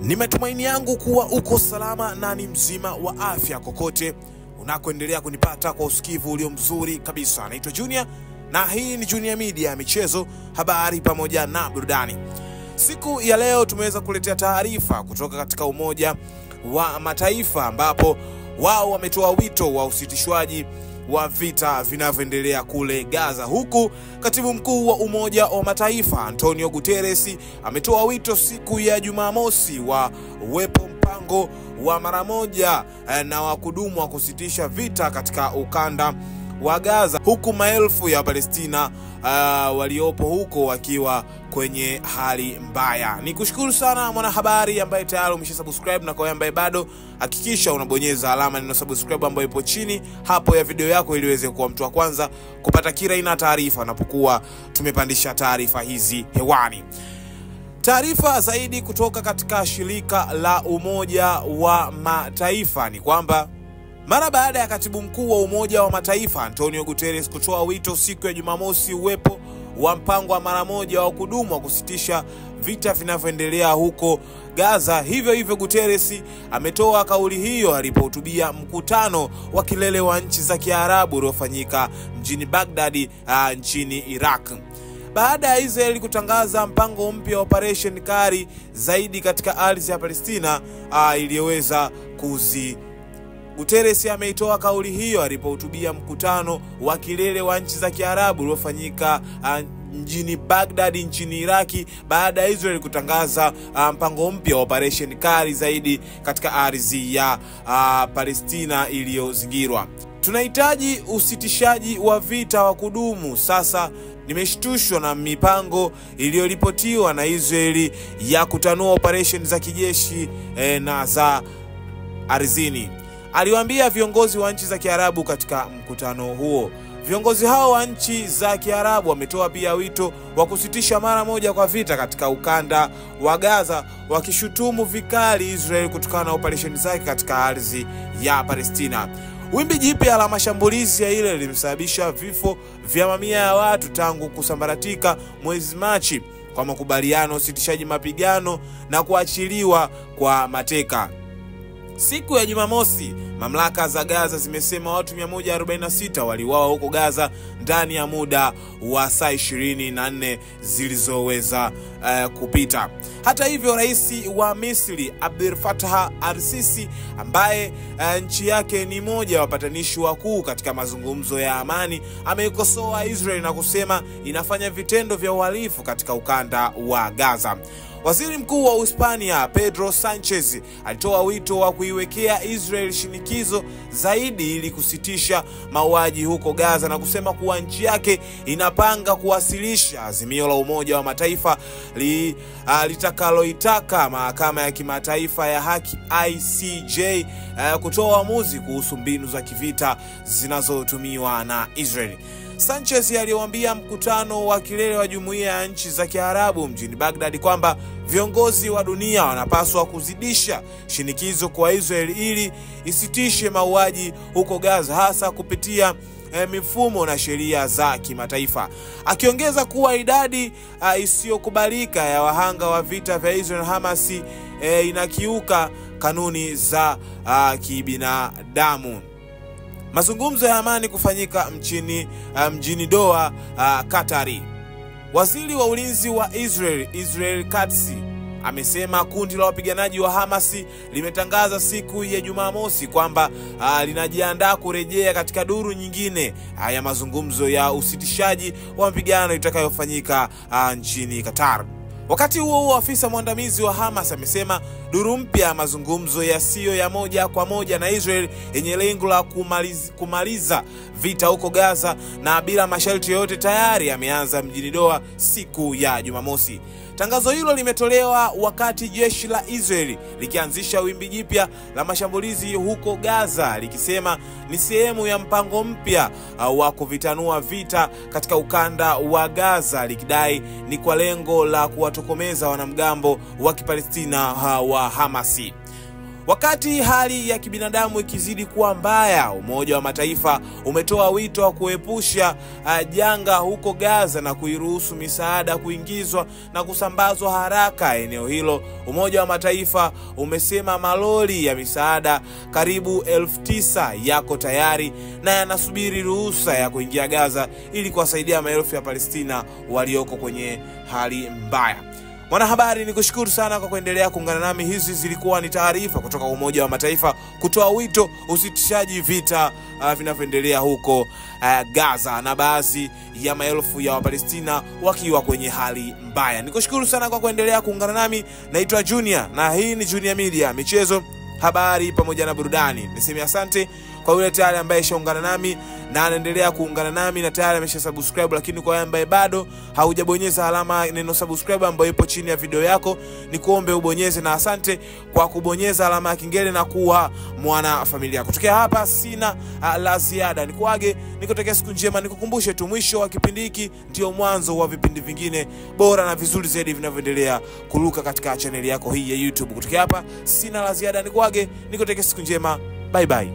Ni matumaini yangu kuwa uko salama na ni mzima wa afya kokote unakoendelea kunipata kwa usikivu ulio mzuri kabisa. Naitwa Junior na hii ni Junior Media, michezo, habari pamoja na burudani. Siku ya leo tumeweza kuletea taarifa kutoka katika Umoja wa Mataifa ambapo wao wametoa wito wa usitishwaji wa vita vinavyoendelea kule Gaza, huku katibu mkuu wa Umoja wa Mataifa Antonio Guterres ametoa wito siku ya Jumamosi wa uwepo mpango wa mara moja na wa kudumu wa kusitisha vita katika ukanda wa Gaza, huku maelfu ya Palestina waliopo huko wakiwa kwenye hali mbaya. Nikushukuru sana mwanahabari ambaye tayari umeshasubscribe, na kwa ambaye bado hakikisha unabonyeza alama neno subscribe ambayo ipo chini hapo ya video yako ili uweze kuwa mtu wa kwanza kupata kila aina taarifa napokuwa tumepandisha taarifa hizi hewani. Taarifa zaidi kutoka katika shirika la Umoja wa Mataifa ni kwamba mara baada ya katibu mkuu wa Umoja wa Mataifa Antonio Guterres kutoa wito siku ya Jumamosi uwepo wa mpango wa mara moja wa kudumu wa kusitisha vita vinavyoendelea huko Gaza, hivyo Guterres ametoa kauli hiyo alipohutubia mkutano wa kilele wa nchi za Kiarabu uliofanyika mjini Baghdad nchini Iraq. Baada ya Israeli kutangaza mpango mpya wa operation kali zaidi katika ardhi ya Palestina iliyoweza Guterres ameitoa kauli hiyo alipohutubia mkutano wa kilele wa nchi za Kiarabu uliofanyika mjini Baghdad nchini Iraki baada ya Israeli kutangaza mpango mpya wa operation kali zaidi katika ardhi ya Palestina iliyozingirwa. Tunahitaji usitishaji wa vita wa kudumu. Sasa nimeshtushwa na mipango iliyoripotiwa na Israeli ya kutanua operation za kijeshi na za ardhini, aliwaambia viongozi wa nchi za Kiarabu katika mkutano huo. Viongozi hao wa nchi za Kiarabu wametoa pia wito wa kusitisha mara moja kwa vita katika ukanda wa Gaza, wakishutumu vikali Israel kutokana na operesheni zake katika ardhi ya Palestina. Wimbi jipya la mashambulizi ya ile limesababisha vifo vya mamia ya watu tangu kusambaratika mwezi Machi kwa makubaliano usitishaji mapigano na kuachiliwa kwa mateka. Siku ya Jumamosi, mamlaka za Gaza zimesema watu 146 waliuawa huko Gaza ndani ya muda wa saa 24 zilizoweza kupita. Hata hivyo, rais wa Misri Abdel Fattah al-Sisi ambaye nchi yake ni moja wa wapatanishi wakuu katika mazungumzo ya amani ameikosoa Israel na kusema inafanya vitendo vya uhalifu katika ukanda wa Gaza. Waziri Mkuu wa Hispania Pedro Sanchez alitoa wito wa kuiwekea Israel shinikizo zaidi ili kusitisha mauaji huko Gaza na kusema kuwa nchi yake inapanga kuwasilisha azimio la Umoja wa Mataifa litakaloitaka mahakama ya kimataifa ya haki ICJ kutoa uamuzi kuhusu mbinu za kivita zinazotumiwa na Israel. Sanchez aliwaambia mkutano wa kilele wa Jumuiya ya Nchi za Kiarabu mjini Baghdad kwamba viongozi wa dunia wanapaswa kuzidisha shinikizo kwa Israel ili isitishe mauaji huko Gaza, hasa kupitia mifumo na sheria za kimataifa, akiongeza kuwa idadi isiyokubalika ya wahanga wa vita vya Israel Hamas inakiuka kanuni za kibinadamu. Mazungumzo ya amani kufanyika mjini Doha, Katari. Waziri wa ulinzi wa Israel Katz amesema kundi la wapiganaji wa Hamas limetangaza siku ya Jumamosi kwamba linajiandaa kurejea katika duru nyingine ya mazungumzo ya usitishaji wa mapigano itakayofanyika nchini Qatar. Wakati huo afisa mwandamizi wa Hamas amesema duru mpya ya mazungumzo yasiyo ya moja kwa moja na Israel yenye lengo la kumaliza vita huko Gaza na bila masharti yoyote tayari yameanza mjini Doha siku ya Jumamosi. Tangazo hilo limetolewa wakati jeshi la Israeli likianzisha wimbi jipya la mashambulizi huko Gaza, likisema ni sehemu ya mpango mpya wa kuvitanua vita katika ukanda wa Gaza, likidai ni kwa lengo la kuwatokomeza wanamgambo wa Kipalestina wa Hamasi. Wakati hali ya kibinadamu ikizidi kuwa mbaya, Umoja wa Mataifa umetoa wito wa kuepusha janga huko Gaza na kuiruhusu misaada kuingizwa na kusambazwa haraka eneo hilo. Umoja wa Mataifa umesema malori ya misaada karibu 9,000 yako tayari na yanasubiri ruhusa ya kuingia Gaza ili kuwasaidia maelfu ya Palestina walioko kwenye hali mbaya. Mwanahabari, nikushukuru sana kwa kuendelea kuungana nami. Hizi zilikuwa ni taarifa kutoka Umoja wa Mataifa kutoa wito usitishaji vita vinavyoendelea huko Gaza na baadhi ya maelfu ya Wapalestina wakiwa kwenye hali mbaya. Nikushukuru sana kwa kuendelea kuungana nami. Naitwa Junior na hii ni Junior Media, michezo, habari pamoja na burudani. Niseme asante kwa yule tayari ambaye shaungana nami na anaendelea kuungana nami na tayari amesha subscribe, lakini kwa yule ambaye bado haujabonyeza alama neno subscribe ambayo ipo chini ya video yako, nikuombe ubonyeze, na asante kwa kubonyeza alama ya kengele na kuwa mwana familia. Kutokea hapa sina la ziada. Nikuage, nikutokea siku njema, nikukumbushe tu mwisho wa kipindi hiki ndio mwanzo wa vipindi vingine bora na vizuri zaidi vinavyoendelea kuruka katika channel yako hii ya YouTube. Kutokea hapa sina la ziada. Nikuage, nikutokea siku njema. Bye bye.